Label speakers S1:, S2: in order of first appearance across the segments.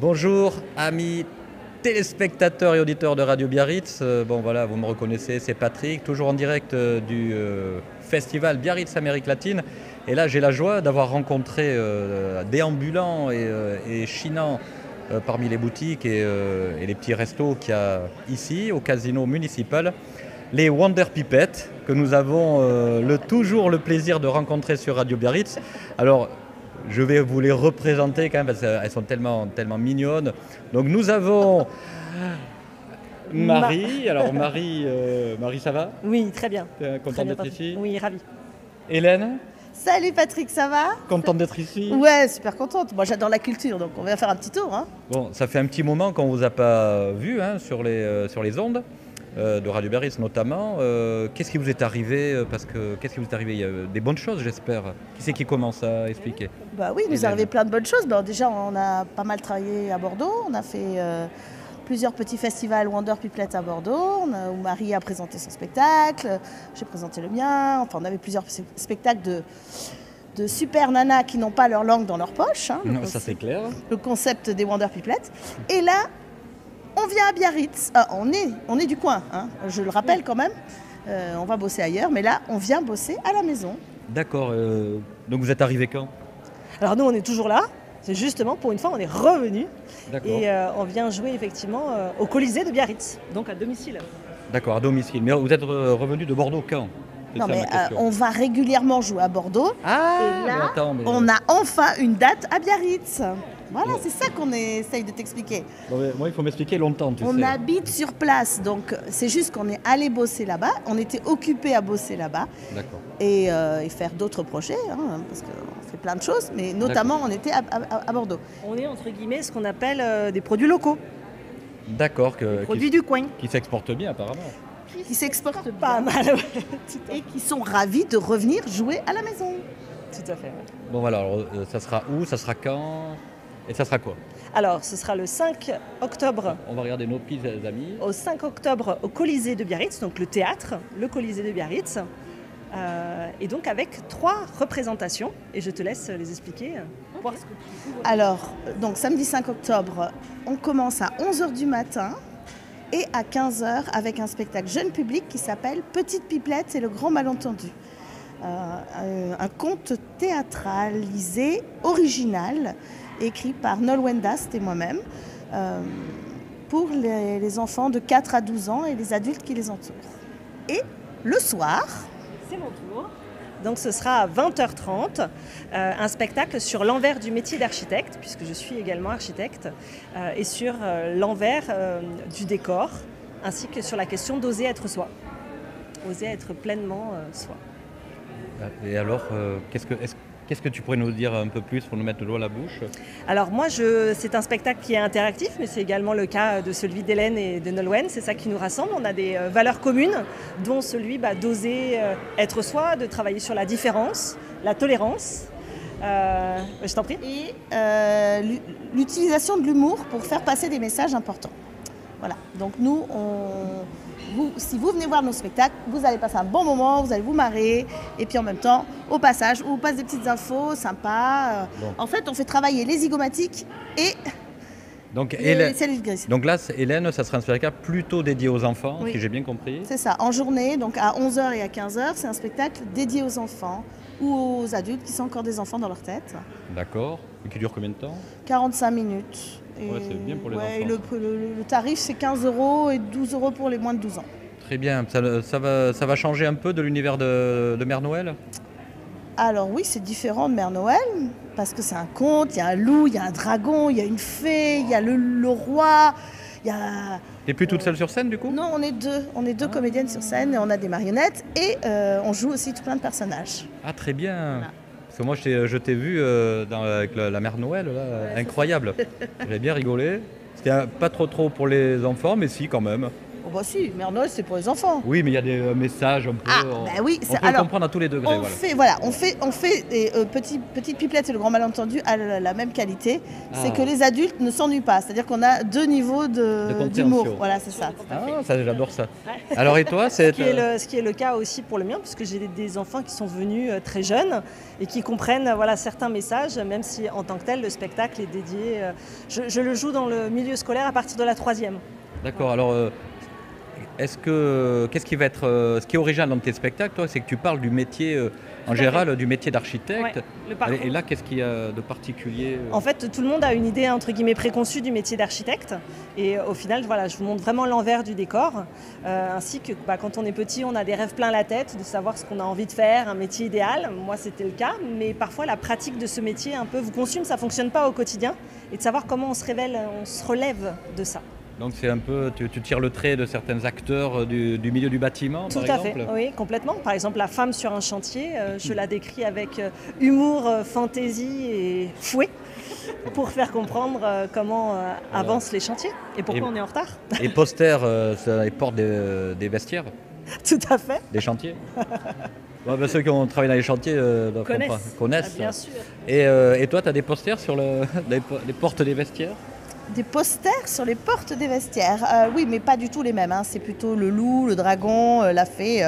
S1: Bonjour, amis téléspectateurs et auditeurs de Radio Biarritz. Bon voilà, vous me reconnaissez, c'est Patrick, toujours en direct du festival Biarritz Amérique latine. Et là, j'ai la joie d'avoir rencontré déambulant et chinant parmi les boutiques et les petits restos qu'il y a ici, au casino municipal, les Wonder Pipettes, que nous avons toujours le plaisir de rencontrer sur Radio Biarritz. Alors, je vais vous les représenter quand même parce qu'elles sont tellement mignonnes. Donc nous avons Marie. Alors Marie, ça va?
S2: Oui, très bien.
S1: Contente d'être ici?
S2: Oui, ravie.
S1: Hélène?
S3: Salut Patrick, ça va?
S1: Contente d'être ici?
S3: Ouais, super contente. Moi j'adore la culture, donc on va faire un petit tour. Hein.
S1: Bon, ça fait un petit moment qu'on ne vous a pas vu sur les ondes. De Radio Biarritz notamment. Qu'est-ce qui vous est arrivé? Qu'est-ce qui vous est arrivé? Il y a des bonnes choses, j'espère. Qui c'est qui commence à expliquer?
S3: Bah oui, il nous est arrivé plein de bonnes choses. Bon, déjà, on a pas mal travaillé à Bordeaux. On a fait plusieurs petits festivals Wonder Pipelettes à Bordeaux, où Marie a présenté son spectacle. J'ai présenté le mien. Enfin, on avait plusieurs spectacles de super nanas qui n'ont pas leur langue dans leur poche. Hein,
S1: non, ça c'est clair.
S3: Le concept des Wonder Pipelettes. Et là, on vient à Biarritz, on est du coin, hein. Je le rappelle quand même, on va bosser ailleurs, mais là on vient bosser à la maison.
S1: D'accord, donc vous êtes arrivé quand?
S2: Alors nous on est toujours là, c'est justement pour une fois on est revenu et on vient jouer effectivement au Colisée de Biarritz, donc à domicile.
S1: D'accord, à domicile, mais vous êtes revenu de Bordeaux quand?
S3: Non mais on va régulièrement jouer à Bordeaux, et là on a enfin une date à Biarritz. Voilà, c'est ça qu'on essaye de t'expliquer.
S1: Moi, il faut m'expliquer longtemps, tu sais.
S3: On habite sur place, donc c'est juste qu'on est allé bosser là-bas. On était occupés à bosser là-bas.
S1: D'accord.
S3: Et faire d'autres projets, hein, parce qu'on fait plein de choses, mais notamment on était à Bordeaux.
S2: On est entre guillemets ce qu'on appelle des produits locaux.
S3: D'accord. Produits du coin.
S1: Qui s'exportent bien apparemment.
S3: Qui s'exportent pas mal. Et qui sont ravis de revenir jouer à la maison.
S2: Tout à fait.
S1: Bon voilà, alors ça sera où? Ça sera quand? Et ça sera quoi?
S2: Alors, ce sera le 5 octobre.
S1: On va regarder nos petits amis.
S2: Au 5 octobre au Colisée de Biarritz, donc le théâtre, le Colisée de Biarritz. Et donc avec 3 représentations. Et je te laisse les expliquer.
S3: Okay. Alors, donc samedi 5 octobre, on commence à 11h du matin et à 15h avec un spectacle jeune public qui s'appelle Petite Pipelette et le grand malentendu. Un conte théâtralisé, original, écrit par Nol Wendas et moi-même, pour les enfants de 4 à 12 ans et les adultes qui les entourent. Et le soir...
S2: C'est mon tour. Donc ce sera à 20h30, un spectacle sur l'envers du métier d'architecte, puisque je suis également architecte, et sur l'envers du décor, ainsi que sur la question d'oser être soi, oser être pleinement soi.
S1: Et alors, qu'est-ce que tu pourrais nous dire un peu plus pour nous mettre l'eau à la bouche?
S2: Alors moi, c'est un spectacle qui est interactif, mais c'est également le cas de celui d'Hélène et de Nolwenn. C'est ça qui nous rassemble. On a des valeurs communes, dont celui d'oser être soi, de travailler sur la différence, la tolérance. Je t'en prie.
S3: Et l'utilisation de l'humour pour faire passer des messages importants. Voilà. Donc nous, si vous venez voir nos spectacles, vous allez passer un bon moment, vous allez vous marrer. Et puis en même temps, au passage, on vous passe des petites infos sympas. Bon. En fait, on fait travailler les zygomatiques et les cellules grises.
S1: Donc là, Hélène, ça sera un spectacle plutôt dédié aux enfants,
S3: oui.
S1: Si j'ai bien compris.
S3: C'est ça, en journée, donc à 11h et à 15h, c'est un spectacle dédié aux enfants ou aux adultes qui sont encore des enfants dans leur tête.
S1: D'accord. Et qui dure combien de temps?
S3: 45 minutes.
S1: Ouais, c'est bien pour les enfants.
S3: Et le tarif, c'est 15 € et 12 € pour les moins de 12 ans.
S1: Très bien. Ça va changer un peu de l'univers de Mère Noël?
S3: Alors oui, c'est différent de Mère Noël, parce que c'est un conte, il y a un loup, il y a un dragon, il y a une fée, il y a le roi, il y a...
S1: T'es plus toute seule sur scène du coup?
S3: Non, on est deux comédiennes sur scène, et on a des marionnettes, et on joue aussi tout plein de personnages.
S1: Ah très bien.
S3: Voilà.
S1: Parce que moi je t'ai vu avec la Mère Noël, là, ouais, incroyable. J'avais bien rigolé. C'était pas trop pour les enfants, mais si quand même.
S3: bah si, Mère Noël c'est pour les enfants.
S1: Oui, mais il y a des messages un peu.
S3: Oui,
S1: on peut le comprendre à tous les degrés.
S3: On fait Petite Pipelette et le grand malentendu à la même qualité. C'est que les adultes ne s'ennuient pas. C'est-à-dire qu'on a 2 niveaux d'humour. Voilà, c'est ça.
S1: J'adore ça. Alors et toi,
S2: ce qui est le cas aussi pour le mien, puisque j'ai des enfants qui sont venus très jeunes et qui comprennent certains messages, même si en tant que tel, le spectacle est dédié. Je le joue dans le milieu scolaire à partir de la 3e.
S1: D'accord, alors qu'est-ce qui va être ce qui est original dans tes spectacles, toi, c'est que tu parles du métier en général, du métier d'architecte. Ouais, et là, qu'est-ce qu'il y a de particulier
S2: En fait, tout le monde a une idée entre guillemets préconçue du métier d'architecte, et au final, je vous montre vraiment l'envers du décor, ainsi que quand on est petit, on a des rêves plein la tête de savoir ce qu'on a envie de faire, un métier idéal. Moi, c'était le cas, mais parfois la pratique de ce métier un peu vous consume, ça fonctionne pas au quotidien, et de savoir comment on se relève de ça.
S1: Donc c'est un peu, tu tires le trait de certains acteurs du milieu du bâtiment,
S2: par exemple ? Tout à fait, oui, complètement. Par exemple, la femme sur un chantier, je la décris avec humour, fantaisie et fouet pour faire comprendre comment avancent les chantiers et pourquoi on est en retard.
S1: Et posters, ils portent des vestiaires ?
S2: Tout à fait.
S1: Des chantiers. Ceux qui ont travaillé dans les chantiers connaissent.
S2: Bien sûr.
S1: Et toi, tu as des posters sur les portes des vestiaires ?
S3: Des posters sur les portes des vestiaires. Oui, mais pas du tout les mêmes. C'est plutôt le loup, le dragon, la fée.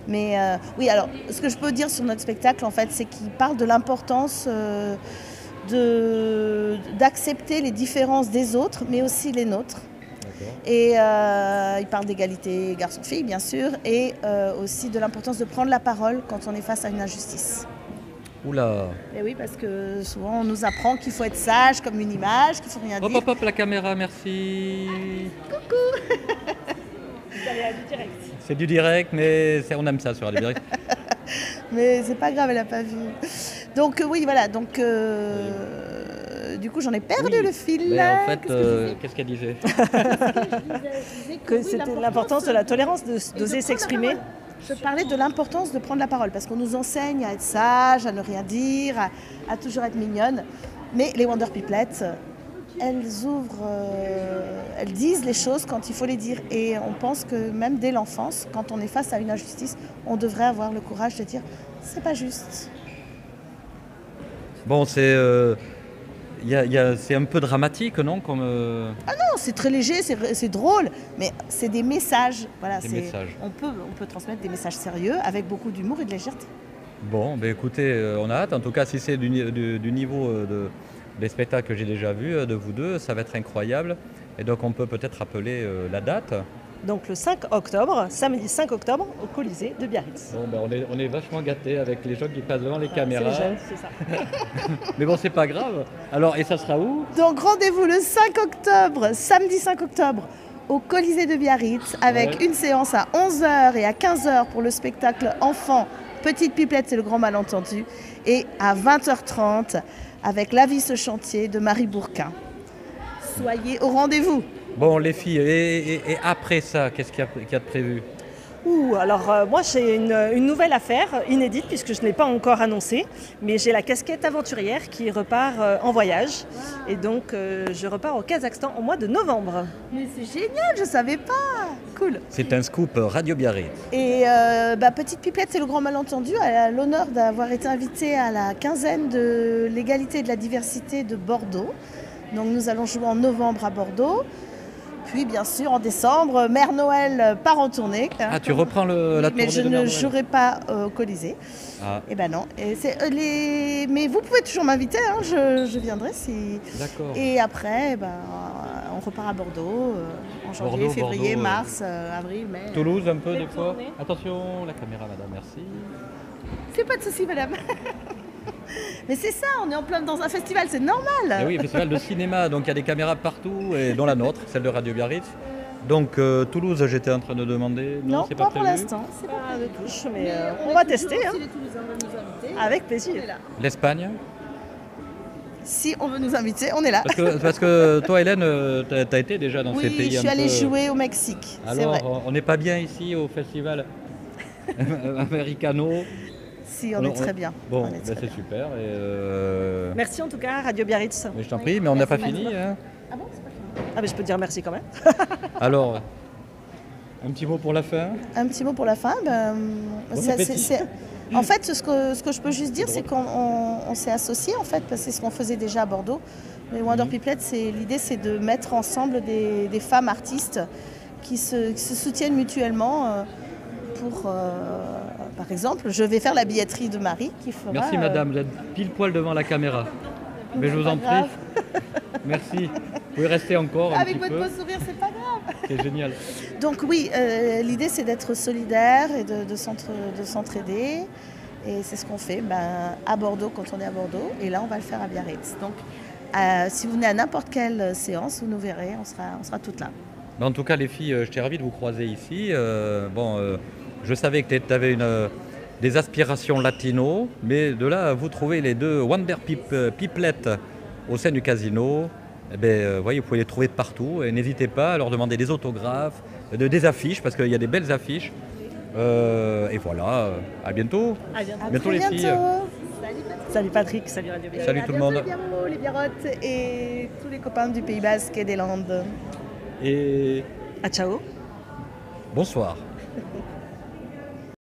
S3: Mais oui, alors, ce que je peux dire sur notre spectacle, en fait, c'est qu'il parle de l'importance d'accepter les différences des autres, mais aussi les nôtres. Et il parle d'égalité garçon-fille, bien sûr, et aussi de l'importance de prendre la parole quand on est face à une injustice.
S1: Oula.
S3: Et oui, parce que souvent on nous apprend qu'il faut être sage comme une image, qu'il faut rien dire.
S1: Hop, la caméra, merci.
S3: Coucou.
S2: Vous allez à du direct.
S1: C'est du direct, mais on aime ça sur Radio Direct.
S3: Mais c'est pas grave, elle a pas vu. Donc oui, voilà, donc du coup j'en ai perdu le fil.
S1: Mais en fait, qu'est-ce qu'elle disait ?
S2: Que c'était l'importance de la tolérance, d'oser s'exprimer.
S3: Je parlais de l'importance de prendre la parole, parce qu'on nous enseigne à être sage, à ne rien dire, à toujours être mignonne. Mais les Wonder Pipelettes, elles disent les choses quand il faut les dire. Et on pense que même dès l'enfance, quand on est face à une injustice, on devrait avoir le courage de dire « c'est pas juste ».
S1: Bon, c'est un peu dramatique, non
S3: Ah non, c'est très léger, c'est drôle, mais c'est des messages. Voilà,
S1: messages.
S3: On peut transmettre des messages sérieux avec beaucoup d'humour et de légèreté.
S1: Bon, écoutez, on a hâte. En tout cas, si c'est du niveau des spectacles que j'ai déjà vus de vous deux, ça va être incroyable. Et donc, on peut peut-être rappeler la date.
S2: Donc le 5 octobre, samedi 5 octobre, au Colisée de Biarritz.
S1: Bon, on est vachement gâtés avec les gens qui passent devant les caméras.
S2: C'est les jeunes, c'est ça.
S1: Mais bon, c'est pas grave. Alors, et ça sera où ?
S3: Donc rendez-vous le 5 octobre, samedi 5 octobre, au Colisée de Biarritz, avec une séance à 11h et à 15h pour le spectacle enfant Petite Pipelette, c'est le grand malentendu, et à 20h30 avec La vie ce chantier de Marie Bourquin. Soyez au rendez-vous.
S1: Bon, les filles, et après ça, qu'est-ce qu'il y a de prévu ?
S2: Alors moi j'ai une nouvelle affaire inédite puisque je ne l'ai pas encore annoncée, mais j'ai la casquette aventurière qui repart en voyage. Et donc je repars au Kazakhstan au mois de novembre.
S3: Mais c'est génial, je ne savais pas. Cool.
S1: C'est un scoop Radio Biarritz.
S3: Et Petite Pipelette, c'est le grand malentendu. Elle a l'honneur d'avoir été invitée à la quinzaine de l'égalité et de la diversité de Bordeaux. Donc nous allons jouer en novembre à Bordeaux. Puis bien sûr en décembre, Mère Noël part en tournée.
S1: Ah, tu reprends la tournée
S3: mais je
S1: de Mère
S3: ne
S1: Noël.
S3: jouerai pas au Colisée.
S1: Ah.
S3: Et ben non. Mais vous pouvez toujours m'inviter, hein, je viendrai si.
S1: D'accord.
S3: Et après, on repart à Bordeaux en janvier, février, mars, avril, mai.
S1: Toulouse un peu des fois. Attention, la caméra, madame, merci.
S3: C'est pas de souci, madame. Mais c'est ça, on est en plein dans un festival, c'est normal.
S1: Et oui, festival de cinéma, donc il y a des caméras partout, et dont la nôtre, celle de Radio Biarritz. Donc Toulouse, j'étais en train de demander.
S3: Non,
S1: c'est
S3: pas
S1: pas
S3: pour
S1: prévu.
S2: L'instant, c'est pas de touche, mais on va tester.
S3: Si les Toulousains veulent nous inviter,
S2: avec plaisir.
S1: L'Espagne.
S3: Si on veut nous inviter, on est là.
S1: Parce que toi, Hélène, t'as été déjà dans ces pays.
S3: Oui, je suis allée jouer au Mexique.
S1: Alors,
S3: c'est vrai.
S1: On n'est pas bien ici au festival Americano.
S3: Si, on est très bien.
S1: Bon, c'est super.
S2: Merci en tout cas, Radio Biarritz.
S1: Mais je t'en prie, mais on n'a pas fini. Hein.
S3: Ah bon, c'est pas fini.
S2: Ah, mais je peux te dire merci quand même.
S1: Alors, Un petit mot pour la fin.
S3: Un petit mot pour la fin. En fait, ce que je peux juste dire, c'est qu'on s'est associés, en fait, parce que c'est ce qu'on faisait déjà à Bordeaux. Mais Wonder Pipelette, l'idée, c'est de mettre ensemble des femmes artistes qui se soutiennent mutuellement pour, par exemple, je vais faire la billetterie de Marie qui fera...
S1: Merci madame, vous êtes pile poil devant la caméra. Mais je vous en prie. Merci. Vous pouvez rester encore un
S3: Avec
S1: petit
S3: votre
S1: peu.
S3: beau sourire, c'est pas grave.
S1: C'est génial.
S3: Donc oui, l'idée c'est d'être solidaire et de s'entraider. Et c'est ce qu'on fait à Bordeaux quand on est à Bordeaux. Et là, on va le faire à Biarritz. Donc si vous venez à n'importe quelle séance, vous nous verrez, on sera toutes là.
S1: En tout cas, les filles, j'étais ravi de vous croiser ici. Je savais que tu avais des aspirations latino, mais de là à vous trouver les deux Wonder Pipelette au sein du casino, voyez, vous pouvez les trouver de partout. Et n'hésitez pas à leur demander des autographes, des affiches, parce qu'il y a des belles affiches. Et voilà, à bientôt.
S2: À
S1: bientôt les filles.
S2: Salut Patrick, salut Radio Biarritz.
S1: Salut tout le monde.
S3: Les Biarrottes et tous les copains du Pays Basque et des Landes.
S1: Et
S2: Ah, ciao.
S1: bonsoir.